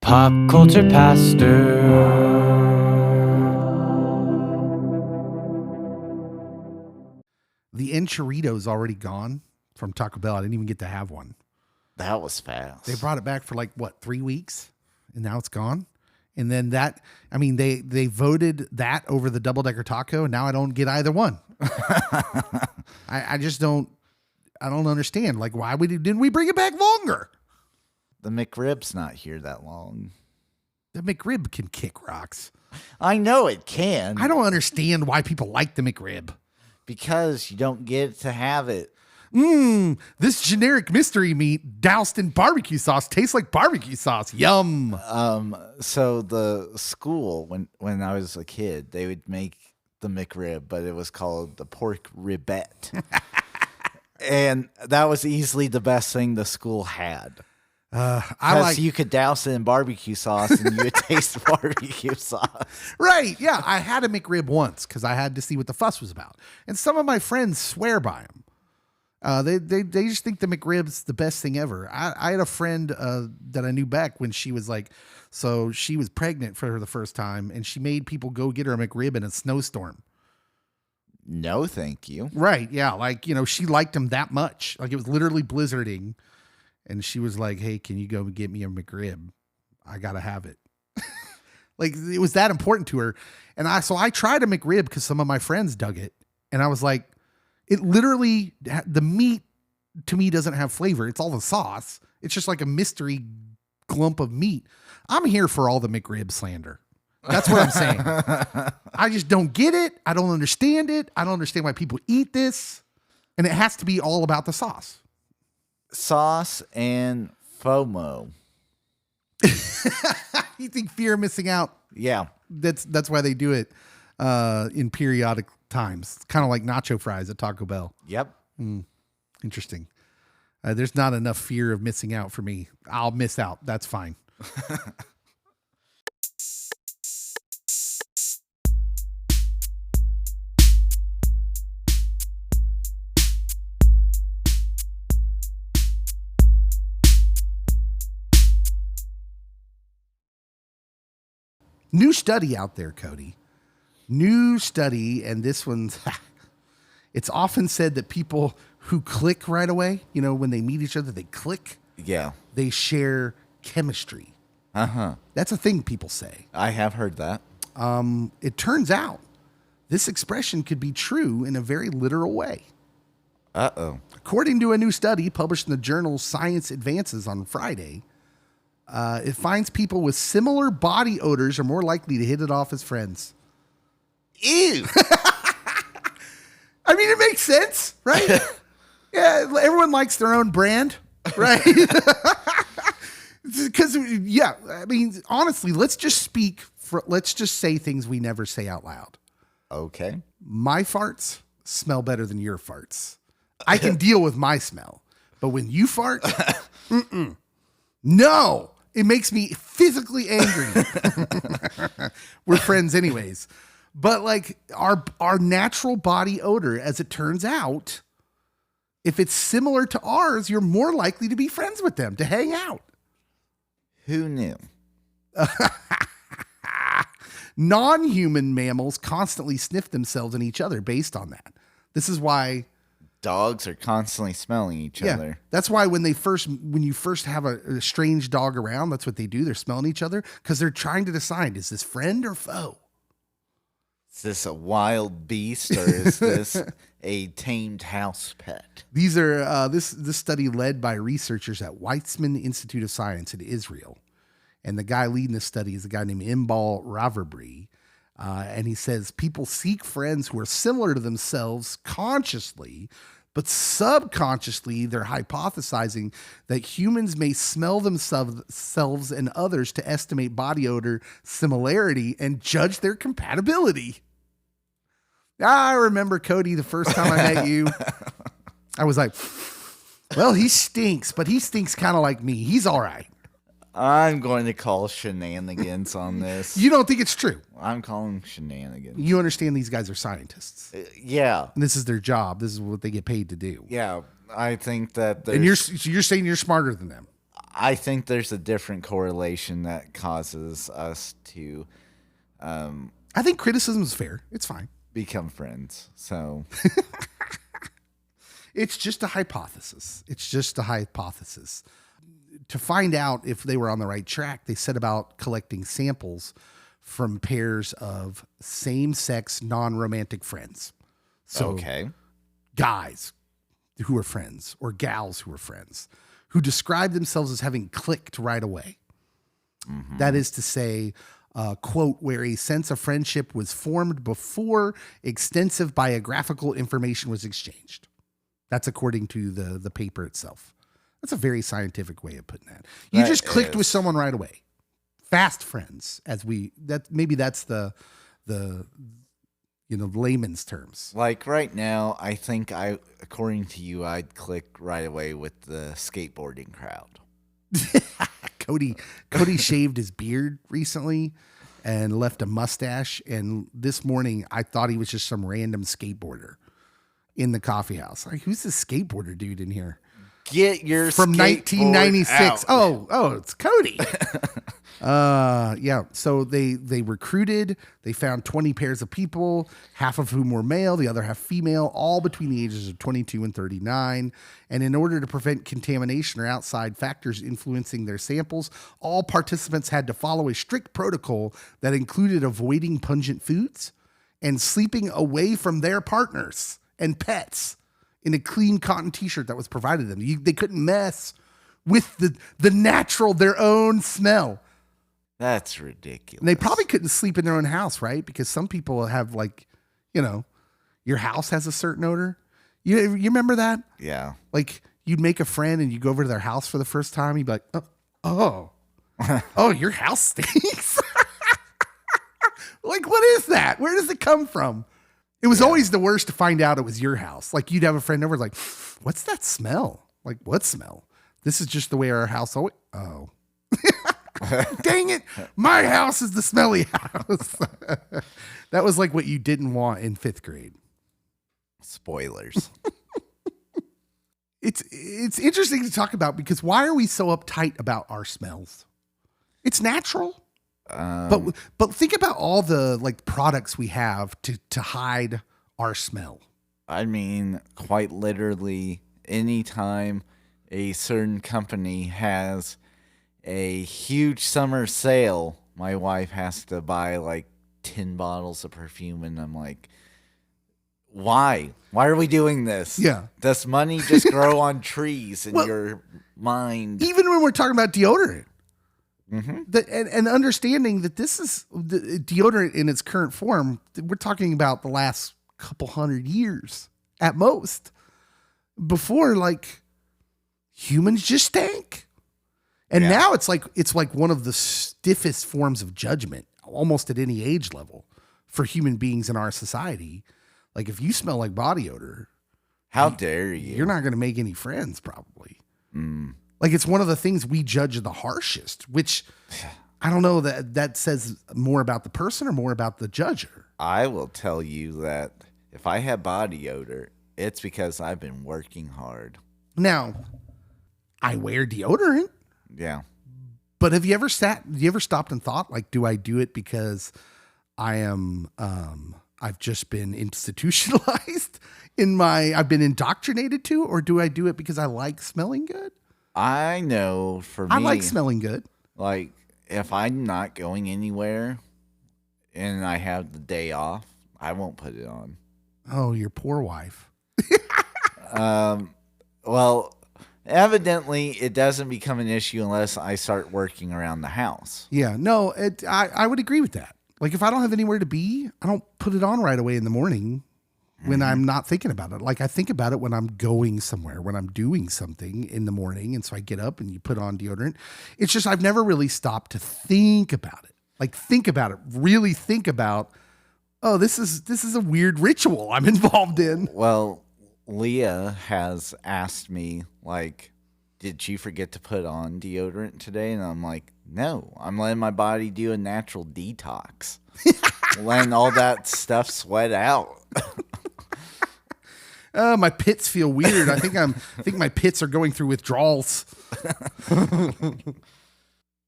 Pop Culture Pastor. The enchilito's already gone from Taco Bell. I didn't even get to have one. That was fast. They brought it back for 3 weeks, and now it's gone. And then they voted that over the double-decker taco, and now I don't get either one. I just don't understand. Why didn't we bring it back longer? The McRib's not here that long. The McRib can kick rocks. I know it can. I don't understand why people like the McRib. Because you don't get to have it. This generic mystery meat doused in barbecue sauce tastes like barbecue sauce. Yum. So the school, when I was a kid, they would make the McRib, but it was called the pork ribette. And that was easily the best thing the school had. You could douse it in barbecue sauce and you would taste barbecue sauce. Right. Yeah. I had a McRib once because I had to see what the fuss was about. And some of my friends swear by them. They just think the McRib's the best thing ever. I had a friend that I knew back when she was she was pregnant for the first time and she made people go get her a McRib in a snowstorm. No, thank you. Right. Yeah. She liked him that much. It was literally blizzarding. And she was like, hey, can you go get me a McRib? I got to have it. It was that important to her. And I tried a McRib because some of my friends dug it. And I was like, it literally, the meat to me doesn't have flavor. It's all the sauce. It's just like a mystery glump of meat. I'm here for all the McRib slander. That's what I'm saying. I just don't get it. I don't understand it. I don't understand why people eat this. And it has to be all about the sauce. Sauce and FOMO. You think fear of missing out? Yeah. That's why they do it in periodic times. Kind of like nacho fries at Taco Bell. Yep. Interesting. There's not enough fear of missing out for me. I'll miss out. That's fine. New study out there, Cody. New study, and this one's, it's often said that people who click right away, when they meet each other, they click. Yeah. They share chemistry. Uh-huh. That's a thing people say. I have heard that. It turns out this expression could be true in a very literal way. Uh-oh. According to a new study published in the journal Science Advances on Friday, it finds people with similar body odors are more likely to hit it off as friends. Ew. I mean, it makes sense, right? Yeah, everyone likes their own brand, right? Because, honestly, let's just say things we never say out loud. Okay. My farts smell better than your farts. I can deal with my smell, but when you fart, no. It makes me physically angry. We're friends anyways. But our natural body odor, as it turns out, if it's similar to ours, you're more likely to be friends with them, to hang out. Who knew? Non-human mammals constantly sniff themselves and each other based on that. This is why dogs are constantly smelling each other. That's why when you first have a strange dog around, that's what they do. They're smelling each other because they're trying to decide, is this friend or foe? Is this a wild beast or is this a tamed house pet? These are this study led by researchers at Weizmann Institute of Science in Israel. And the guy leading this study is a guy named Imbal Raverbri. And he says people seek friends who are similar to themselves consciously, but subconsciously they're hypothesizing that humans may smell themselves and others to estimate body odor similarity and judge their compatibility. I remember, Cody, the first time I met you, I was like, well, he stinks, but he stinks kind of like me. He's all right. I'm going to call shenanigans on this. You don't think it's true? I'm calling shenanigans. You understand these guys are scientists. Yeah. And this is their job. This is what they get paid to do. Yeah. I think that and you're saying you're smarter than them. I think there's a different correlation that causes us to I think criticism is fair. It's fine. become friends. So It's just a hypothesis. It's just a hypothesis. To find out if they were on the right track, they set about collecting samples from pairs of same-sex, non-romantic friends. So okay. guys who are friends or gals who are friends who describe themselves as having clicked right away. Mm-hmm. That is to say, quote, where a sense of friendship was formed before extensive biographical information was exchanged. That's according to the paper itself. That's a very scientific way of putting that. You That just clicked with is. someone right away. Fast friends, maybe that's the layman's terms. Like right now, I think according to you, I'd click right away with the skateboarding crowd. Cody shaved his beard recently and left a mustache. And this morning, I thought he was just some random skateboarder in the coffee house. Like, who's this skateboarder dude in here? Get your From skateboard 1996. out. Oh, it's Cody. Yeah. So they recruited. They found 20 pairs of people, half of whom were male, the other half female, all between the ages of 22 and 39. And in order to prevent contamination or outside factors influencing their samples, all participants had to follow a strict protocol that included avoiding pungent foods and sleeping away from their partners and pets in a clean cotton t-shirt that was provided them. They couldn't mess with the natural, their own smell. That's ridiculous. And they probably couldn't sleep in their own house, right? Because some people have your house has a certain odor. You remember that? Yeah. Like you'd make a friend and you go over to their house for the first time. You'd be like, oh, your house stinks. Like, what is that? Where does it come from? It was always the worst to find out it was your house. Like you'd have a friend over like, what's that smell? Like, what smell? This is just the way our house always. Oh, dang it. My house is the smelly house. That was like what you didn't want in 5th grade. Spoilers. It's interesting to talk about because why are we so uptight about our smells? It's natural. But think about all the like products we have to hide our smell. I mean, quite literally, anytime a certain company has a huge summer sale, my wife has to buy like 10 bottles of perfume, and I'm like, why? Why are we doing this? Yeah. Does money just grow on trees in Well, your mind? Even when we're talking about deodorant. Mm-hmm. And understanding that this is the deodorant in its current form, we're talking about the last couple hundred years at most. Before, like, humans just stank. And now it's like one of the stiffest forms of judgment, almost at any age level, for human beings in our society. Like, if you smell like body odor, How dare you? you're not going to make any friends, probably. Like, it's one of the things we judge the harshest, which I don't know that says more about the person or more about the judger. I will tell you that if I have body odor, it's because I've been working hard. Now, I wear deodorant, Yeah. but have you ever stopped and thought, like, do I do it because I've just been institutionalized I've been indoctrinated to, or do I do it because I like smelling good? I know for me, I like smelling good. like if I'm not going anywhere and I have the day off, I won't put it on. Oh, your poor wife. Well, evidently it doesn't become an issue unless I start working around the house. Yeah, no, I would agree with that. Like if I don't have anywhere to be, I don't put it on right away in the morning when I'm not thinking about it. Like I think about it when I'm going somewhere, when I'm doing something in the morning. And so I get up and you put on deodorant. It's just, I've never really stopped to think about it. Like think about it, really think about, oh, this is a weird ritual I'm involved in. Well, Leah has asked me, like, did you forget to put on deodorant today? And I'm like, no, I'm letting my body do a natural detox. Letting all that stuff sweat out. My pits feel weird. I think my pits are going through withdrawals.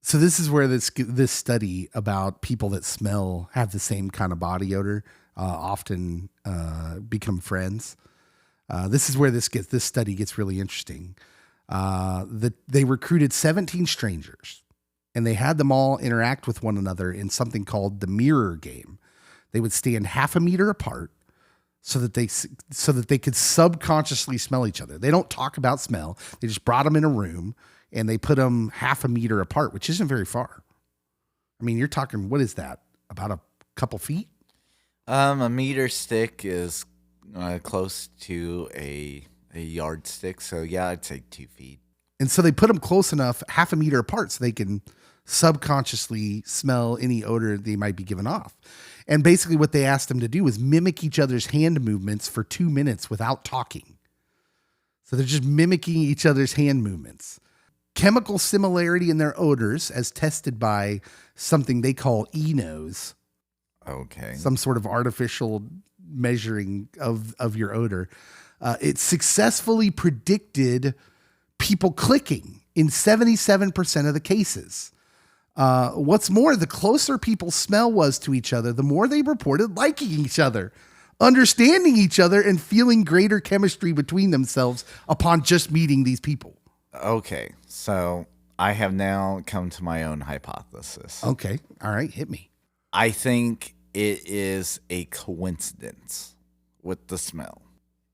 So this is where this study about people that smell have the same kind of body odor often become friends. This is where this study gets really interesting. They recruited 17 strangers, and they had them all interact with one another in something called the mirror game. They would stand half a meter apart so that they could subconsciously smell each other. They don't talk about smell. They just brought them in a room and they put them half a meter apart, which isn't very far. I mean, you're talking, what is that? About a couple feet? A meter stick is close to a yardstick. So yeah, I'd say 2 feet. And so they put them close enough, half a meter apart, so they can subconsciously smell any odor they might be giving off. And basically what they asked them to do was mimic each other's hand movements for 2 minutes without talking. So they're just mimicking each other's hand movements. Chemical similarity in their odors, as tested by something they call eNose. Okay. Some sort of artificial measuring of your odor. It successfully predicted people clicking in 77% of the cases. What's more, the closer people's smell was to each other, the more they reported liking each other, understanding each other, and feeling greater chemistry between themselves upon just meeting these people. Okay, so I have now come to my own hypothesis. Okay, all right, hit me. I think it is a coincidence with the smell.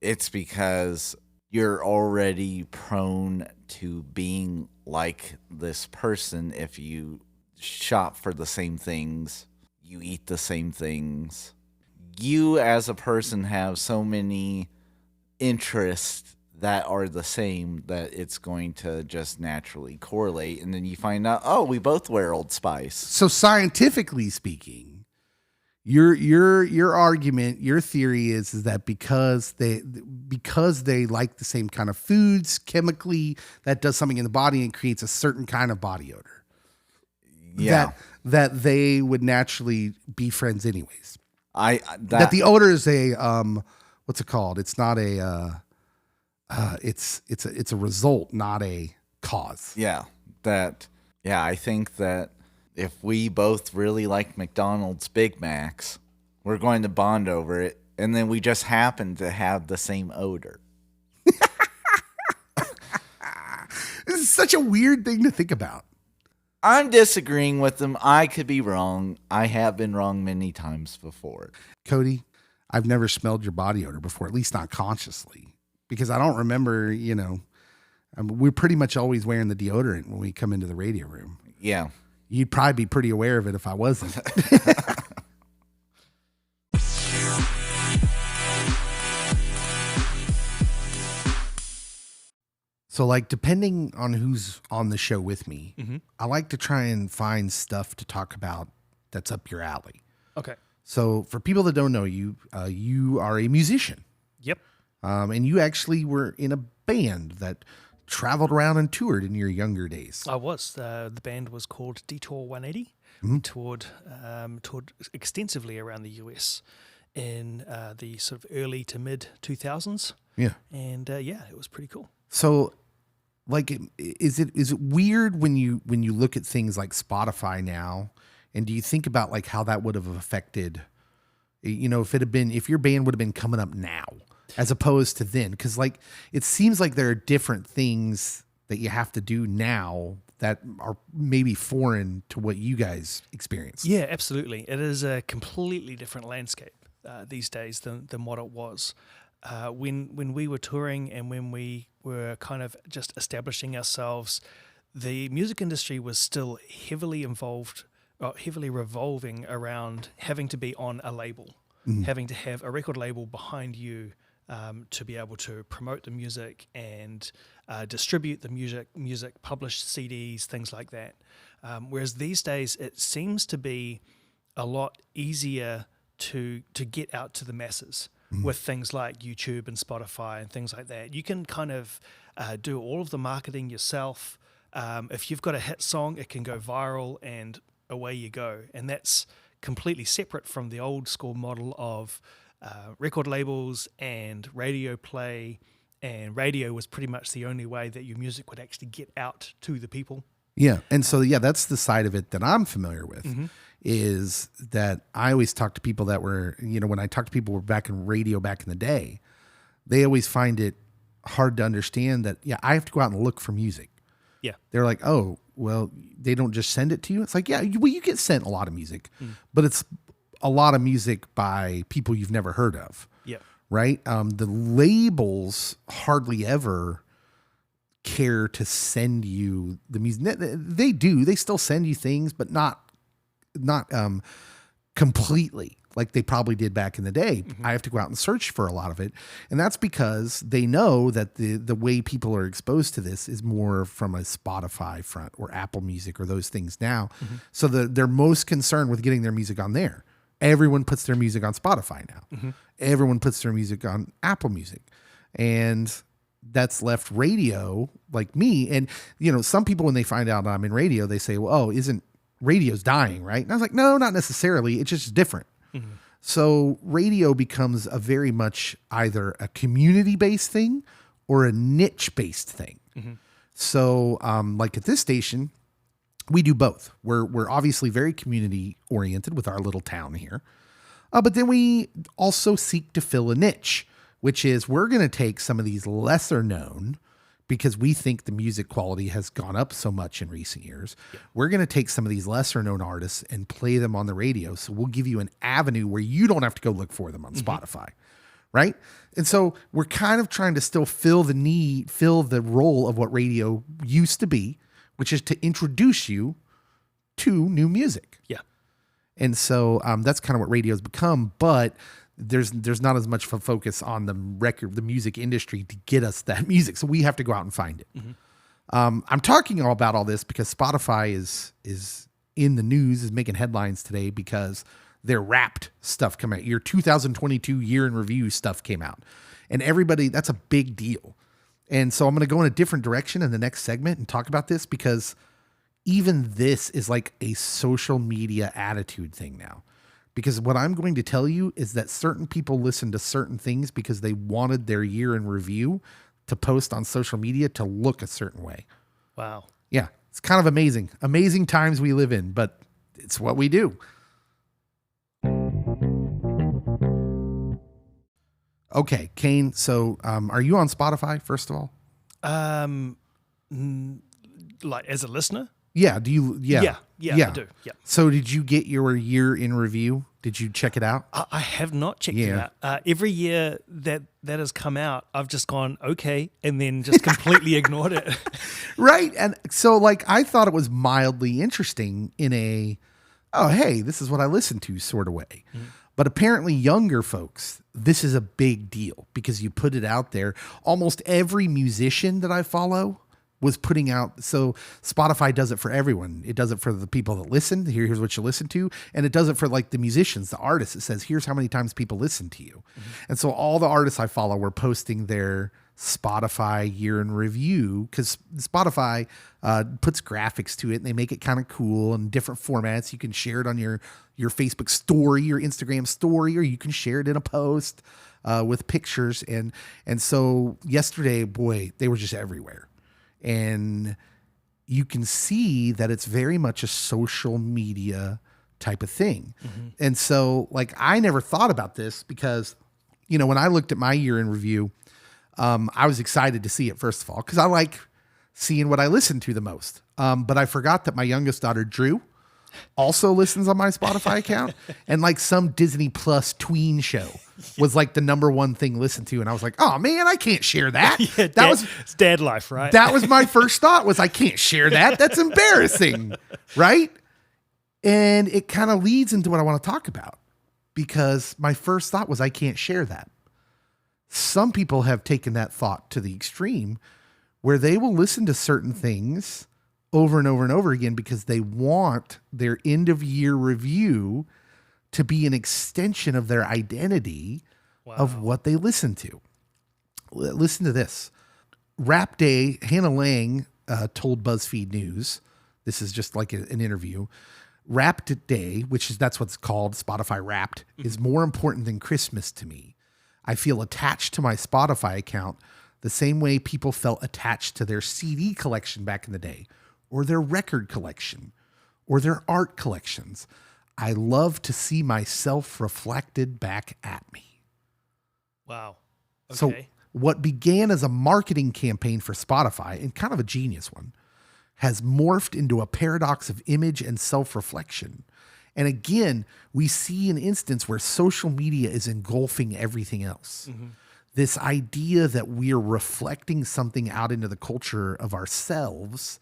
It's because you're already prone to being like this person if you shop for the same things, you eat the same things. You as a person have so many interests that are the same that it's going to just naturally correlate. And then you find out, oh, we both wear Old Spice. So scientifically speaking, your argument, your theory is that because they like the same kind of foods, chemically that does something in the body and creates a certain kind of body odor. Yeah. That they would naturally be friends anyways. That the odor is a what's it called? It's not a it's a result, not a cause. Yeah. I think that if we both really like McDonald's Big Macs, we're going to bond over it, and then we just happen to have the same odor. This is such a weird thing to think about. I'm disagreeing with them. I could be wrong. I have been wrong many times before. Cody, I've never smelled your body odor before, at least not consciously, because I don't remember, we're pretty much always wearing the deodorant when we come into the radio room. Yeah. You'd probably be pretty aware of it if I wasn't. So, depending on who's on the show with me, I like to try and find stuff to talk about that's up your alley. Okay. So, for people that don't know you, you are a musician. Yep. And you actually were in a band that traveled around and toured in your younger days. I was. The band was called Detour 180. Toured extensively around the US in the sort of early to mid 2000s. Yeah. And it was pretty cool. So, is it weird when you look at things like Spotify now, and do you think about how that would have affected, if your band would have been coming up now as opposed to then? Because it seems like there are different things that you have to do now that are maybe foreign to what you guys experience. Yeah, absolutely. It is a completely different landscape these days than what it was. When we were touring and when we were kind of just establishing ourselves, the music industry was still heavily revolving around having to be on a label, having to have a record label behind you to be able to promote the music and distribute the music, publish CDs, things like that. Whereas these days, it seems to be a lot easier to get out to the masses. With things like YouTube and Spotify and things like that. You can kind of do all of the marketing yourself. If you've got a hit song, it can go viral and away you go. And that's completely separate from the old school model of record labels and radio play, and radio was pretty much the only way that your music would actually get out to the people. Yeah. And so, yeah, that's the side of it that I'm familiar with, is that I always talk to people that were, when I talk to people who were back in radio back in the day, they always find it hard to understand that, I have to go out and look for music. Yeah. They're like, oh, well, they don't just send it to you. It's like, you get sent a lot of music, but it's a lot of music by people you've never heard of. Yeah. Right. The labels hardly ever care to send you the music. They do. They still send you things, but not completely like they probably did back in the day. I have to go out and search for a lot of it. And that's because they know that the way people are exposed to this is more from a Spotify front or Apple Music or those things now. So they're most concerned with getting their music on there. Everyone puts their music on Spotify now. Everyone puts their music on Apple Music. And that's left radio like me. And, some people, when they find out I'm in radio, they say, well, oh, isn't radio's dying, right? And I was like, no, not necessarily. It's just different. So radio becomes a very much either a community-based thing or a niche-based thing. So like at this station, we do both. We're obviously very community-oriented with our little town here. But then we also seek to fill a niche, which is we're going to take some of these lesser known, because we think the music quality has gone up so much in recent years. We're going to take some of these lesser known artists and play them on the radio. So we'll give you an avenue where you don't have to go look for them on Spotify. Right. And so we're kind of trying to still fill the role of what radio used to be, which is to introduce you to new music. Yeah. And so that's kind of what radio's become, but there's not as much of a focus on the music industry to get us that music. So we have to go out and find it. I'm talking about all this because Spotify is in the news, is making headlines today because their Wrapped stuff come out. Your 2022 year in review stuff came out, and that's a big deal. And so I'm going to go in a different direction in the next segment and talk about this, because even this is like a social media attitude thing now. Because what I'm going to tell you is that certain people listen to certain things because they wanted their year in review to post on social media to look a certain way. Wow. Yeah, it's kind of amazing. Amazing times we live in, but it's what we do. Okay, Kane, so are you on Spotify, first of all? Like as a listener? Yeah. Do you? Yeah. I do. Yeah. So did you get your year in review? Did you check it out? I have not checked it out. Every year that has come out, I've just gone, okay, and then just completely ignored it. Right. And so I thought it was mildly interesting in a, oh, hey, this is what I listen to sort of way. But apparently younger folks, this is a big deal because you put it out there. Almost every musician that I follow was putting out. So Spotify does it for everyone. It does it for the people that listen. Here's what you listen to. And it does it for the musicians, the artists. It says, here's how many times people listen to you. And so all the artists I follow were posting their Spotify year in review, because Spotify puts graphics to it and they make it kind of cool and different formats. You can share it on your Facebook story, your Instagram story, or you can share it in a post with pictures. And so yesterday, boy, they were just everywhere. And you can see that it's very much a social media type of thing. And so I never thought about this because, when I looked at my year in review, I was excited to see it, first of all, because I like seeing what I listen to the most. But I forgot that my youngest daughter, Drew, also listens on my Spotify account, and some Disney Plus tween show was the number one thing listened to. And I was like, oh man, I can't share that. It's dad life, right? That was my first thought, was I can't share that. That's embarrassing. Right. And it kind of leads into what I want to talk about, because my first thought was I can't share that. Some people have taken that thought to the extreme where they will listen to certain things over and over and over again because they want their end of year review to be an extension of their identity of what they listen to. Listen to this. Rap Day, Hannah Lang told BuzzFeed News, this is just an interview. Wrapped Day, that's what's called, Spotify Wrapped, is more important than Christmas to me. I feel attached to my Spotify account the same way people felt attached to their CD collection back in the day, or their record collection, or their art collections. I love to see myself reflected back at me. Wow. Okay. So what began as a marketing campaign for Spotify, and kind of a genius one, has morphed into a paradox of image and self-reflection. And again, we see an instance where social media is engulfing everything else. This idea that we are reflecting something out into the culture of ourselves,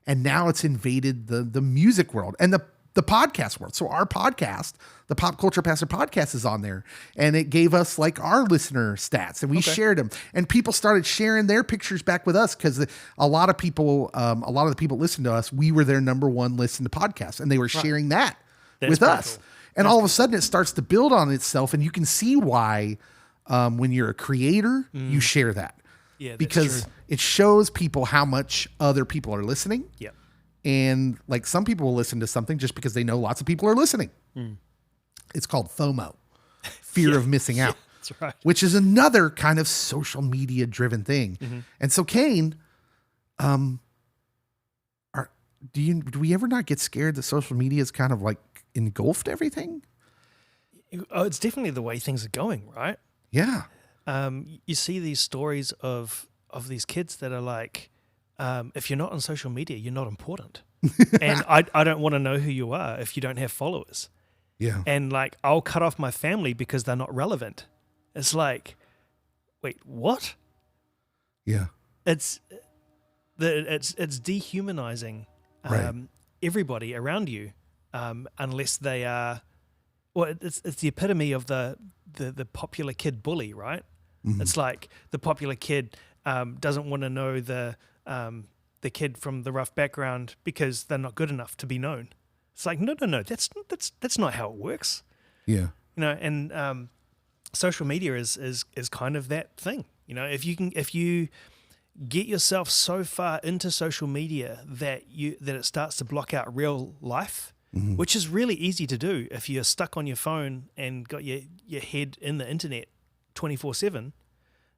and now it's invaded the music world and the podcast world. So our podcast, the Pop Culture Pastor podcast, is on there, and it gave us like our listener stats, and we shared them, and people started sharing their pictures back with us because a lot of the people listened to us. We were their number one listen to podcast, and they were sharing that with us. Cool. And all of a sudden it starts to build on itself, and you can see why when you're a creator, you share that. Yeah, because it shows people how much other people are listening. Yep. And like some people will listen to something just because they know lots of people are listening. It's called FOMO, fear of missing out. That's right. Which is another kind of social media driven thing. And so Kane, do we ever not get scared that social media is kind of like engulfed everything? Oh, it's definitely the way things are going, right? Yeah. You see these stories of these kids that are like, if you're not on social media, you're not important. And I don't want to know who you are if you don't have followers. Yeah. And like, I'll cut off my family because they're not relevant. It's like, wait, what? Yeah. It's dehumanizing everybody around you, unless they are. Well, it's the epitome of the popular kid bully, right? It's like the popular kid doesn't want to know the kid from the rough background because they're not good enough to be known. It's like no, that's not how it works. Yeah, and social media is kind of that thing. If you get yourself so far into social media that it starts to block out real life, which is really easy to do if you're stuck on your phone and got your head in the internet 24/7,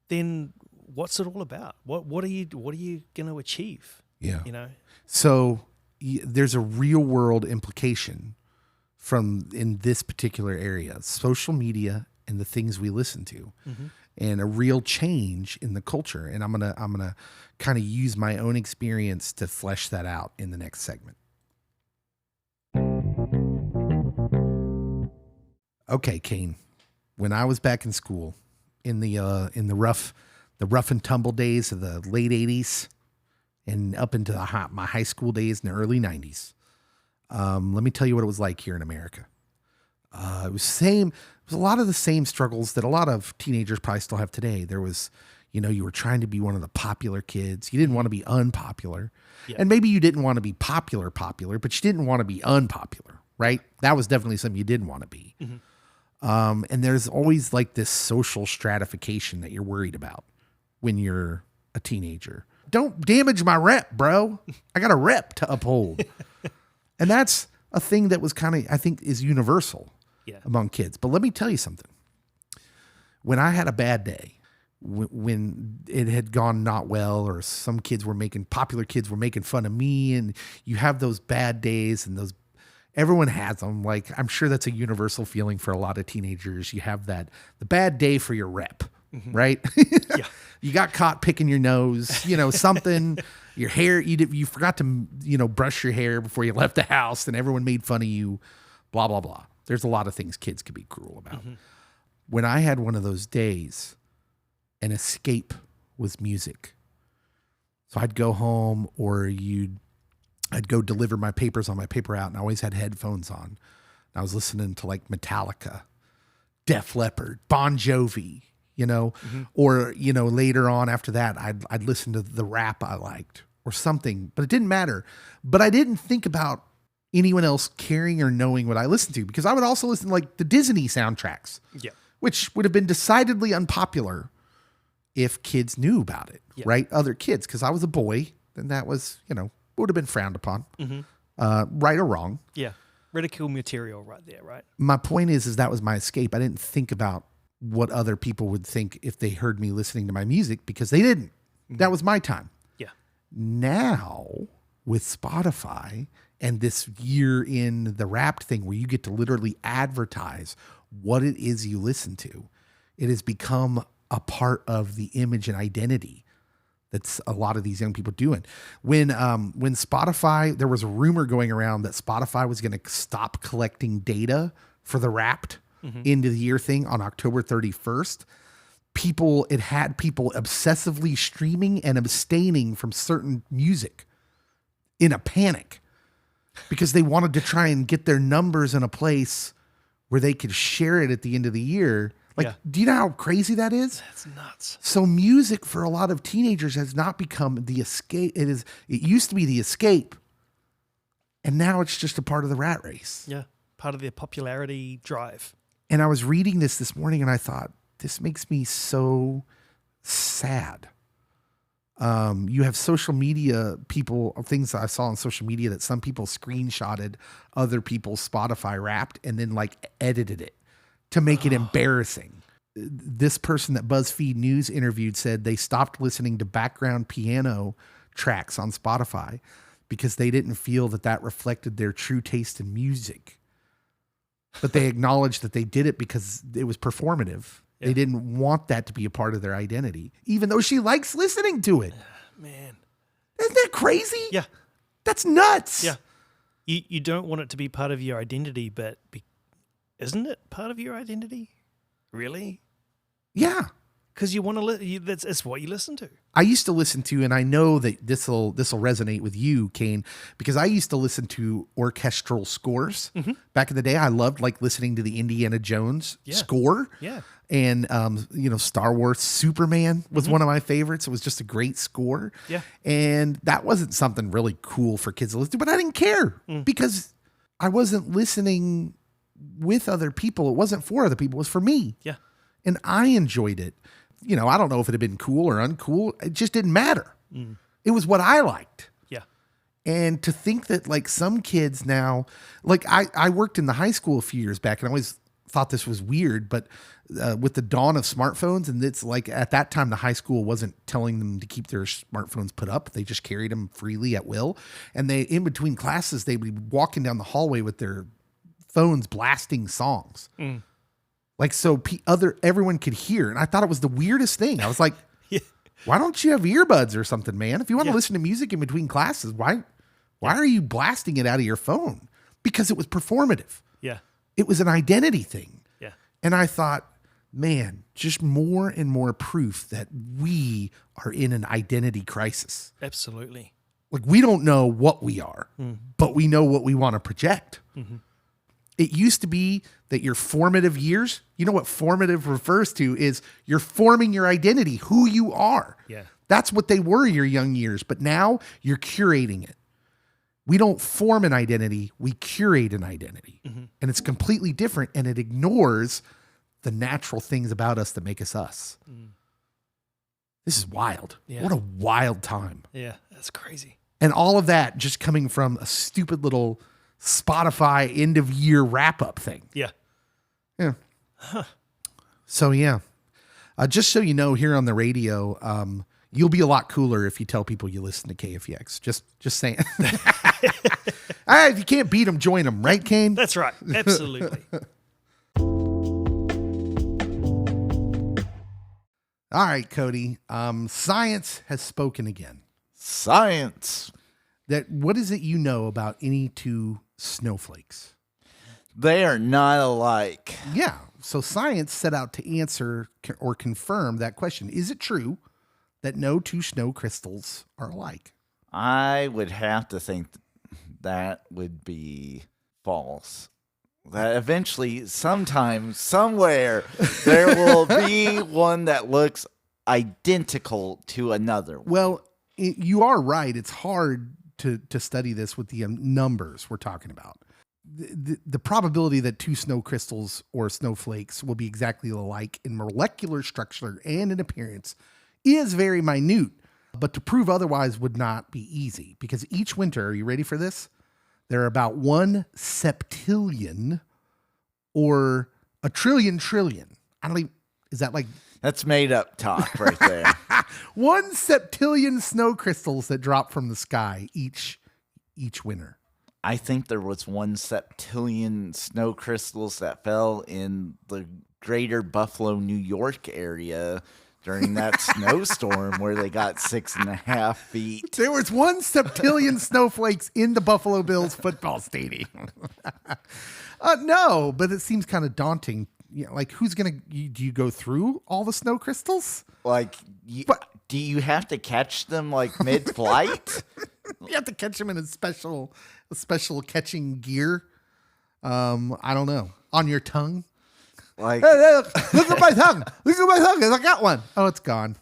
then what's it all about? What are you going to achieve? Yeah. So there's a real world implication in this particular area, social media and the things we listen to, and a real change in the culture. And I'm gonna kind of use my own experience to flesh that out in the next segment. Okay, Kane. When I was back in school, in the rough and tumble days of the late '80s, and up into my high school days in the early '90s, let me tell you what it was like here in America. It was a lot of the same struggles that a lot of teenagers probably still have today. There was, you were trying to be one of the popular kids. You didn't want to be unpopular, and maybe you didn't want to be popular, but you didn't want to be unpopular, right? That was definitely something you didn't want to be. And there's always like this social stratification that you're worried about when you're a teenager. Don't damage my rep, bro. I got a rep to uphold. And that's a thing that was kind of, I think, is universal among kids. But let me tell you something. When I had a bad day, when it had gone not well, or some popular kids were making fun of me, and you have those bad days, and everyone has them. Like, I'm sure that's a universal feeling for a lot of teenagers. You have the bad day for your rep, right? Yeah. You got caught picking your nose, something, your hair, you forgot to, brush your hair before you left the house, and everyone made fun of you, blah, blah, blah. There's a lot of things kids could be cruel about. When I had one of those days, an escape was music. So I'd go home, or I'd go deliver my papers on my paper route, and I always had headphones on. And I was listening to like Metallica, Def Leppard, Bon Jovi, or, later on after that, I'd listen to the rap I liked or something, but it didn't matter. But I didn't think about anyone else caring or knowing what I listened to, because I would also listen to like the Disney soundtracks, which would have been decidedly unpopular if kids knew about it, right? Other kids, because I was a boy, then that was, would have been frowned upon, right or wrong. Yeah. ridicule material right there, right? My point is that was my escape. I didn't think about what other people would think if they heard me listening to my music because they didn't. That was my time. Yeah. Now with Spotify and this year in the Wrapped thing where you get to literally advertise what it is you listen to, it has become a part of the image and identity that's a lot of these young people doing. When Spotify, there was a rumor going around that Spotify was going to stop collecting data for the Wrapped end of the year thing on October 31st. It had people obsessively streaming and abstaining from certain music in a panic because they wanted to try and get their numbers in a place where they could share it at the end of the year. Like, do you know how crazy that is? That's nuts. So music for a lot of teenagers has not become the escape. It used to be the escape, and now it's just a part of the rat race. Yeah, part of their popularity drive. And I was reading this morning, and I thought, this makes me so sad. You have social media people, things that I saw on social media that some people screenshotted other people's Spotify Wrapped and then like edited it to make it embarrassing. This person that BuzzFeed News interviewed said they stopped listening to background piano tracks on Spotify because they didn't feel that reflected their true taste in music. But they acknowledged that they did it because it was performative. Yeah. They didn't want that to be a part of their identity, even though she likes listening to it. Man. Isn't that crazy? Yeah. That's nuts. Yeah. You don't want it to be part of your identity, but isn't it part of your identity? Really? Yeah. Because you want to it's what you listen to. I used to listen to, and I know that this will resonate with you, Kane, because I used to listen to orchestral scores back in the day. I loved like listening to the Indiana Jones score. Yeah. And Star Wars Superman was one of my favorites. It was just a great score. Yeah. And that wasn't something really cool for kids to listen to, but I didn't care because I wasn't listening with other people. It wasn't for other people. It was for me. Yeah. And I enjoyed it. I don't know if it had been cool or uncool. It just didn't matter. It was what I liked. Yeah. And to think that like some kids now, like I worked in the high school a few years back and I always thought this was weird, but with the dawn of smartphones, and it's like at that time, the high school wasn't telling them to keep their smartphones put up. They just carried them freely at will. And in between classes, they'd be walking down the hallway with their phones blasting songs. Like, so everyone could hear. And I thought it was the weirdest thing. I was like, why don't you have earbuds or something, man? If you want to listen to music in between classes, why are you blasting it out of your phone? Because it was performative. Yeah. It was an identity thing. Yeah. And I thought, man, just more and more proof that we are in an identity crisis. Absolutely. Like, we don't know what we are, but we know what we want to project. It used to be that your formative years, you know what formative refers to is you're forming your identity, who you are. Yeah. That's what they were your young years, but now you're curating it. We don't form an identity, we curate an identity. And it's completely different, and it ignores the natural things about us that make us us. This is wild. Yeah. What a wild time. Yeah, that's crazy. And all of that just coming from a stupid little Spotify end of year wrap up thing. Yeah. Yeah. Huh. So yeah, just so you know, here on the radio, you'll be a lot cooler if you tell people you listen to KFEX. Just saying. If you can't beat them, join them, right, Kane? That's right. Absolutely. All right, Cody. Science has spoken again. Science. What is it you know about any two snowflakes? They are not alike. Yeah. So science set out to answer or confirm that question. Is it true that no two snow crystals are alike? I would have to think that would be false. That eventually, sometime, somewhere, there will be one that looks identical to another one. Well, you are right. It's hard to study this with the numbers we're talking about. The probability that two snow crystals or snowflakes will be exactly alike in molecular structure and in appearance is very minute, but to prove otherwise would not be easy because each winter, are you ready for this? There are about 1 septillion or a trillion. I don't even, is that like That's made up talk right there. 1 septillion snow crystals that drop from the sky each winter? I think there was 1 septillion snow crystals that fell in the greater Buffalo, New York area during that snowstorm where they got 6.5 feet. There was 1 septillion snowflakes in the Buffalo Bills football stadium. No, but it seems kind of daunting. Yeah, like who's gonna? Do you go through all the snow crystals? Like, do you have to catch them like mid-flight? You have to catch them in a special catching gear. I don't know. On your tongue. Like, Hey, look at my tongue. Look at my tongue. I got one. Oh, it's gone.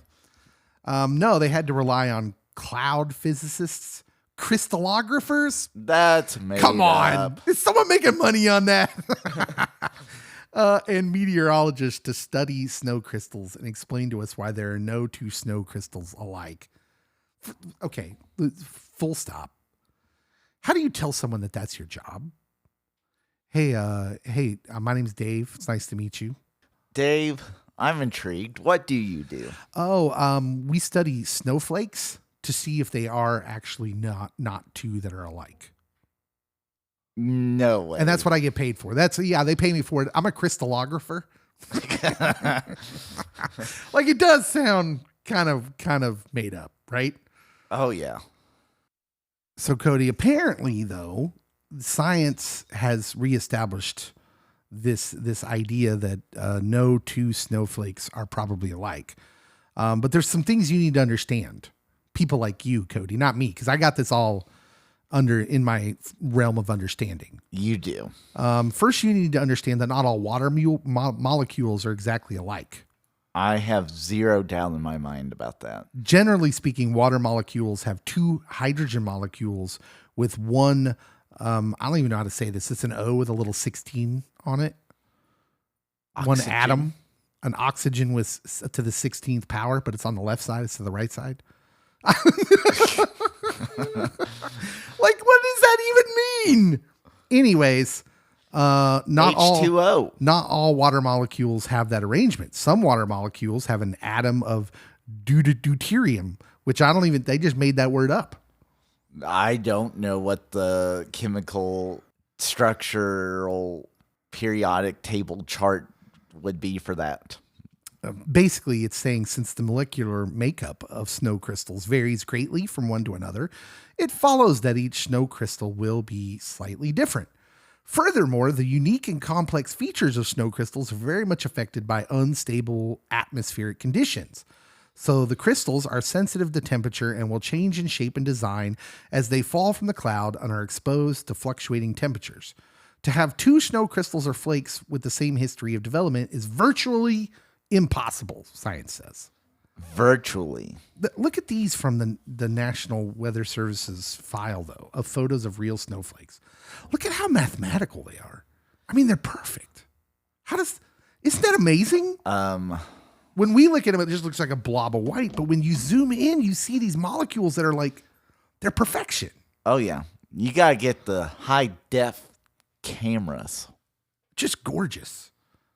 No, they had to rely on cloud physicists, crystallographers. that's made Come on. up. Is someone making money on that? And meteorologists to study snow crystals and explain to us why there are no 2 snow crystals alike. Okay, full stop. How do you tell someone that that's your job? Hey, my name's Dave. It's nice to meet you. Dave, I'm intrigued. What do you do? Oh, we study snowflakes to see if they are actually not 2 that are alike. No way. And that's what I get paid for. They pay me for it. I'm a crystallographer. Like it does sound kind of made up, right? Oh, yeah. So Cody, apparently though, science has reestablished this idea that no 2 snowflakes are probably alike. But there's some things you need to understand. People like you, Cody, not me, because I got this all in my realm of understanding. You do. First, you need to understand that not all water molecules are exactly alike. I have 0 doubt in my mind about that. Generally speaking, water molecules have 2 hydrogen molecules with 1, I don't even know how to say this. It's an O with a little 16 on it. Oxygen. 1 atom, an oxygen with to the 16th power, but it's on the left side. It's to the right side. Like, what does that even mean? Anyways, not H2O. not all water molecules have that arrangement. Some water molecules have an atom of deuterium, which they just made that word up. I don't know what the chemical structural periodic table chart would be for that. Basically, it's saying since the molecular makeup of snow crystals varies greatly from one to another, it follows that each snow crystal will be slightly different. Furthermore, the unique and complex features of snow crystals are very much affected by unstable atmospheric conditions. So the crystals are sensitive to temperature and will change in shape and design as they fall from the cloud and are exposed to fluctuating temperatures. To have 2 snow crystals or flakes with the same history of development is virtually impossible, science says. Virtually. Look at these from the National Weather Service's file, though, of photos of real snowflakes. Look at how mathematical they are. I mean, they're perfect. Isn't that amazing? When we look at them, it just looks like a blob of white. But when you zoom in, you see these molecules that are like, they're perfection. Oh, yeah. You got to get the high def cameras. Just gorgeous.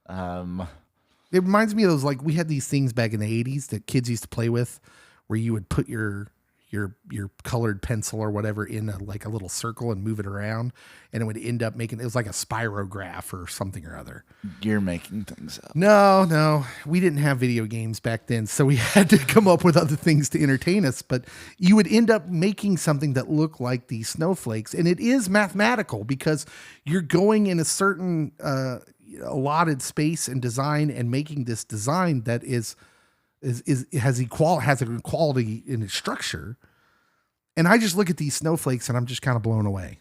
It reminds me of those, like, we had these things back in the 80s that kids used to play with where you would put your colored pencil or whatever in a little circle and move it around, and it would end up it was like a spirograph or something or other. You're making things up. No, we didn't have video games back then, so we had to come up with other things to entertain us, but you would end up making something that looked like these snowflakes, and it is mathematical because you're going in a certain allotted space and design and making this design that has an equality in its structure. And I just look at these snowflakes and I'm just kind of blown away.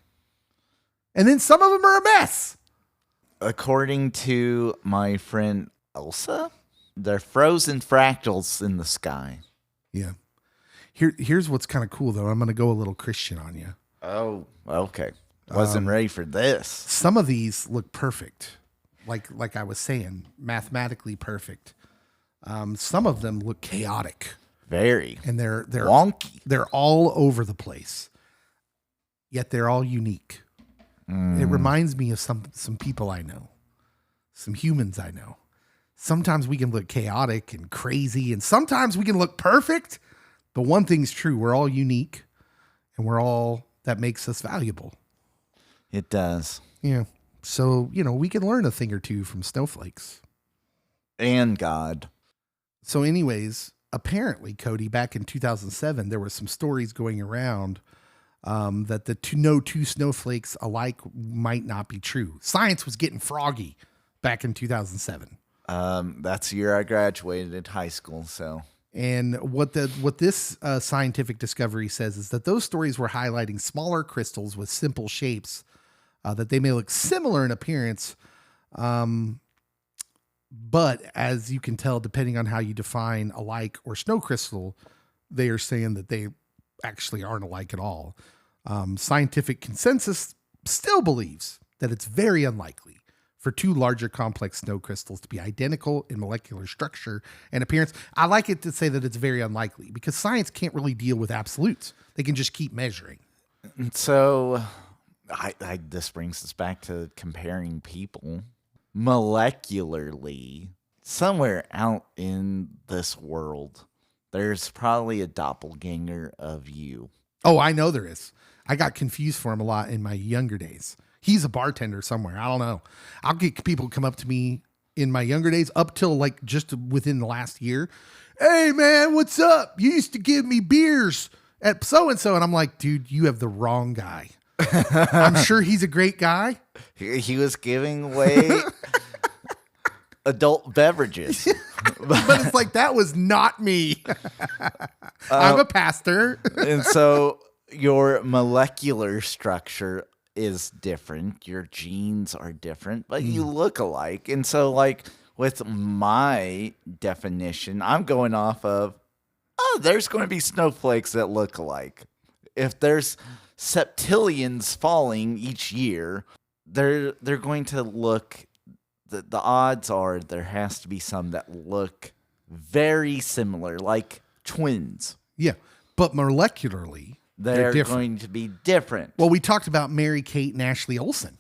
And then some of them are a mess. According to my friend Elsa, they're frozen fractals in the sky. Yeah. Here's what's kind of cool though. I'm going to go a little Christian on you. Oh, okay. Wasn't ready for this. Some of these look perfect. Like I was saying, mathematically perfect. Some of them look chaotic. Very. And they're wonky. They're all over the place. Yet they're all unique. It reminds me of some people I know, some humans I know. Sometimes we can look chaotic and crazy, and sometimes we can look perfect. But one thing's true: we're all unique, and that makes us valuable. It does. Yeah. So, we can learn a thing or two from snowflakes. And God. So anyways, apparently, Cody, back in 2007, there were some stories going around that no two snowflakes alike might not be true. Science was getting froggy back in 2007. That's the year I graduated high school, so... And what this scientific discovery says is that those stories were highlighting smaller crystals with simple shapes that they may look similar in appearance, but as you can tell, depending on how you define alike or snow crystal, they are saying that they actually aren't alike at all. Scientific consensus still believes that it's very unlikely for two larger complex snow crystals to be identical in molecular structure and appearance. I like it to say that it's very unlikely because science can't really deal with absolutes. They can just keep measuring. So this brings us back to comparing people molecularly. Somewhere out in this world, there's probably a doppelganger of you. Oh, I know there is. I got confused for him a lot in my younger days. He's a bartender somewhere. I don't know. I'll get people come up to me in my younger days up till like just within the last year. Hey man, what's up? You used to give me beers at so-and-so. And I'm like, dude, you have the wrong guy. I'm sure he's a great guy. He was giving away adult beverages. But it's like, that was not me. I'm a pastor. And so your molecular structure is different. Your genes are different, but you look alike. And so, like, with my definition, I'm going off of, there's going to be snowflakes that look alike. If there's septillions falling each year, they're going to look, the odds are there has to be some that look very similar, like twins. Yeah, but molecularly, they're going to be different. Well, we talked about Mary Kate and Ashley Olsen.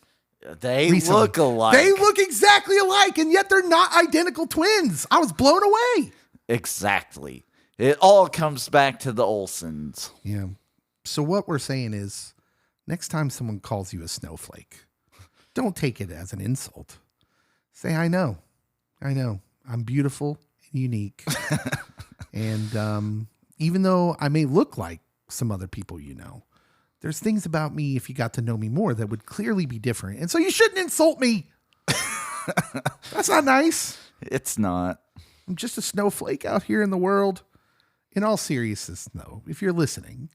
They look alike. They look exactly alike, and yet they're not identical twins. I was blown away. Exactly. It all comes back to the Olsens. Yeah. So what we're saying is, next time someone calls you a snowflake, don't take it as an insult. Say, I know. I'm beautiful and unique. And even though I may look like some other people there's things about me, if you got to know me more, that would clearly be different. And so you shouldn't insult me. That's not nice. It's not. I'm just a snowflake out here in the world. In all seriousness, though, if you're listening,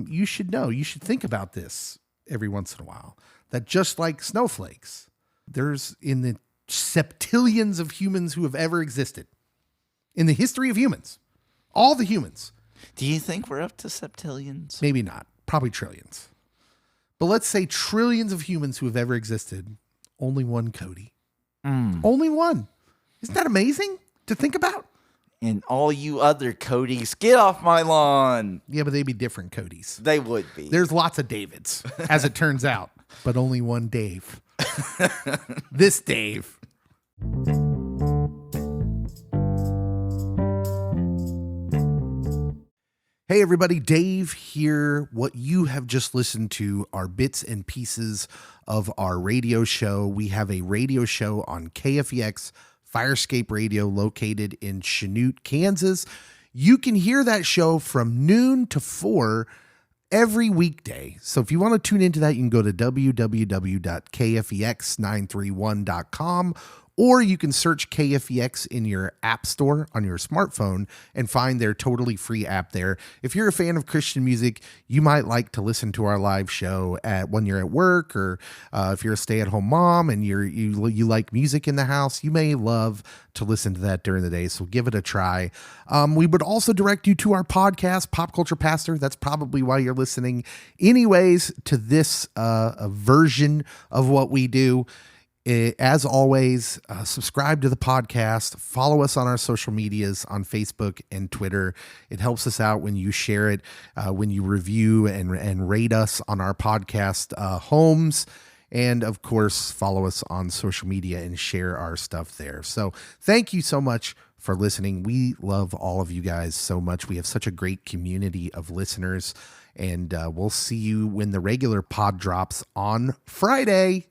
you should know, you should think about this every once in a while, that just like snowflakes, there's in the septillions of humans who have ever existed in the history of humans, all the humans. Do you think we're up to septillions? Maybe not. Probably trillions. But let's say trillions of humans who have ever existed. Only one Cody. Only one. Isn't that amazing to think about? And all you other Codys, get off my lawn. Yeah, but they'd be different Codys. They would be. There's lots of Davids, as it turns out, but only one Dave. This Dave. Hey everybody, Dave here. What you have just listened to are bits and pieces of our radio show. We have a radio show on KFEX Firescape Radio located in Chanute, Kansas. You can hear that show from noon to 4 every weekday. So if you want to tune into that, you can go to www.kfex931.com, or you can search KFEX in your app store on your smartphone and find their totally free app there. If you're a fan of Christian music, you might like to listen to our live show when you're at work, or if you're a stay-at-home mom and you like music in the house, you may love to listen to that during the day. So give it a try. We would also direct you to our podcast, Pop Culture Pastor. That's probably why you're listening anyways to this version of what we do. As always, subscribe to the podcast. Follow us on our social medias on Facebook and Twitter. It helps us out when you share it, when you review and rate us on our podcast homes. And of course, follow us on social media and share our stuff there. So thank you so much for listening. We love all of you guys so much. We have such a great community of listeners. And we'll see you when the regular pod drops on Friday.